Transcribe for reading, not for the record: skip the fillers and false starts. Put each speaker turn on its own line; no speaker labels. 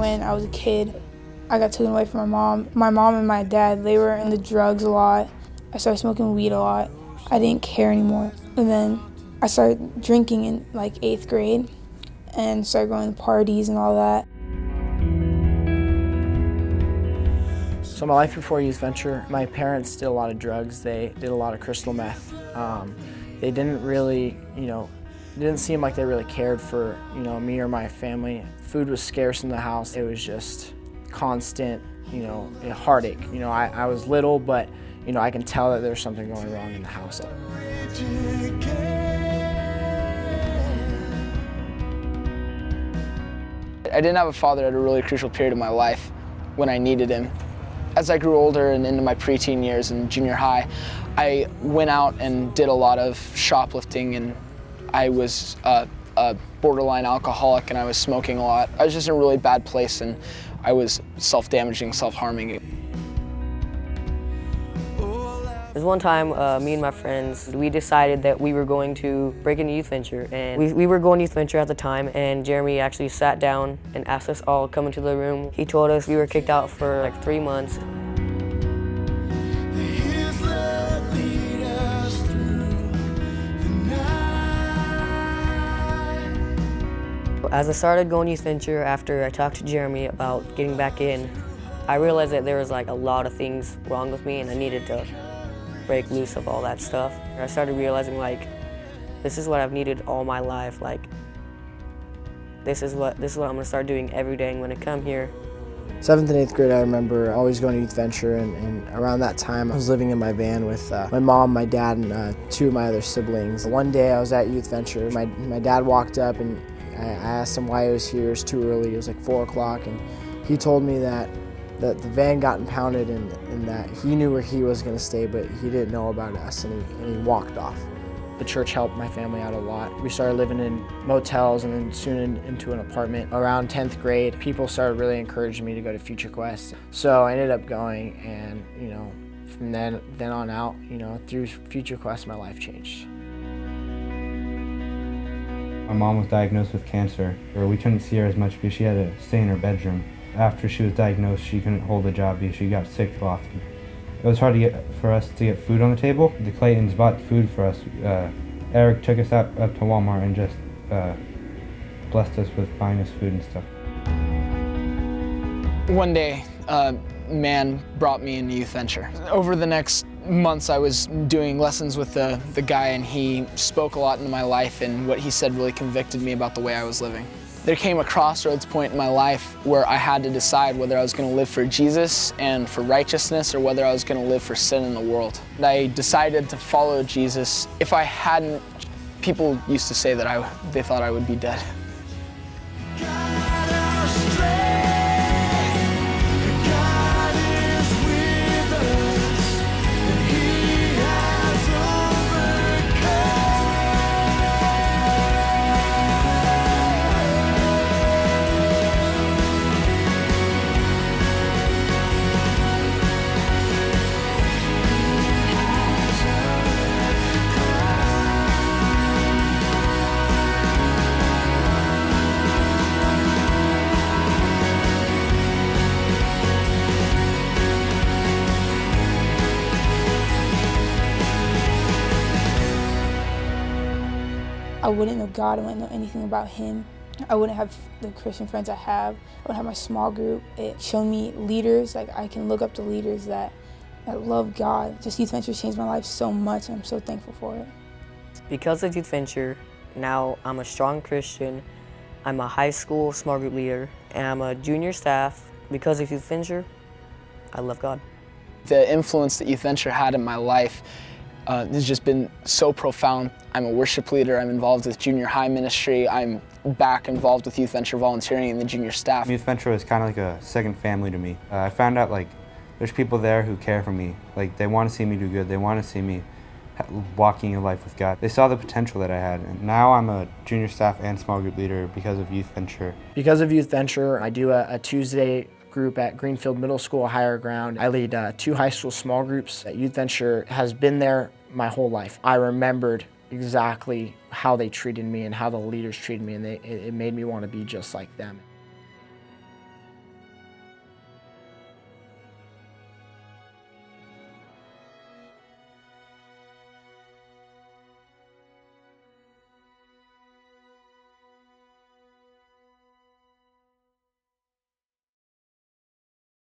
when I was a kid, I got taken away from my mom. My mom and my dad, they were into drugs a lot. I started smoking weed a lot. I didn't care anymore. And then I started drinking in like 8th grade and started going to parties and all that.
So my life before Youth Venture, my parents did a lot of drugs. They did a lot of crystal meth. They didn't really, it didn't seem like they really cared for, me or my family. Food was scarce in the house. It was just constant, a heartache. I was little, but, I can tell that there's something going wrong in the house.
I didn't have a father at a really crucial period of my life when I needed him. As I grew older and into my preteen years and junior high, I went out and did a lot of shoplifting, and I was a borderline alcoholic, and I was smoking a lot. I was just in a really bad place, and I was self-damaging, self-harming.
There's one time, me and my friends, we decided that we were going to break into Youth Venture, and we were going to Youth Venture at the time, and Jeremy actually sat down and asked us all to come into the room. He told us we were kicked out for like 3 months. As I started going to Youth Venture, after I talked to Jeremy about getting back in, I realized that there was like a lot of things wrong with me, and I needed to break loose of all that stuff. I started realizing, like, this is what I've needed all my life. Like, this is what I'm gonna start doing every day. I'm gonna come here.
7th and 8th grade, I remember always going to Youth Venture, and around that time I was living in my van with my mom, my dad, and 2 of my other siblings. One day I was at Youth Venture. My dad walked up, and I asked him why he was here. It was too early. It was like 4 o'clock, and he told me that the van got impounded and that he knew where he was going to stay, but he didn't know about us, and he walked off. The church helped my family out a lot. We started living in motels and then soon into an apartment. Around 10th grade, people started really encouraging me to go to Future Quest. So I ended up going, and from then on out, through Future Quest, my life changed.
My mom was diagnosed with cancer. We couldn't see her as much because she had to stay in her bedroom. After she was diagnosed, she couldn't hold a job because she got sick often. It was hard for us to get food on the table. The Claytons bought food for us. Eric took us up to Walmart and just blessed us with buying us food and stuff.
One day, a man brought me into Youth Venture. Over the next months, I was doing lessons with the guy, and he spoke a lot into my life, and what he said really convicted me about the way I was living. There came a crossroads point in my life where I had to decide whether I was going to live for Jesus and for righteousness, or whether I was going to live for sin in the world. And I decided to follow Jesus. If I hadn't, people used to say that they thought I would be dead.
I wouldn't know God, I wouldn't know anything about Him. I wouldn't have the Christian friends I have. I wouldn't have my small group. It showed me leaders, like I can look up to leaders that love God. Just Youth Venture changed my life so much, and I'm so thankful for it.
Because of Youth Venture, now I'm a strong Christian. I'm a high school small group leader, and I'm a junior staff. Because of Youth Venture, I love God.
The influence that Youth Venture had in my life has just been so profound. I'm a worship leader, I'm involved with junior high ministry, I'm back involved with Youth Venture volunteering in the junior staff.
Youth Venture was kind of like a second family to me. I found out like there's people there who care for me. Like they want to see me do good, they want to see me walking a life with God. They saw the potential that I had, and now I'm a junior staff and small group leader because of Youth Venture.
Because of Youth Venture, I do a Tuesday group at Greenfield Middle School, Higher Ground. I lead 2 high school small groups. Youth Venture has been there my whole life. I remembered exactly how they treated me and how the leaders treated me, and it made me want to be just like them.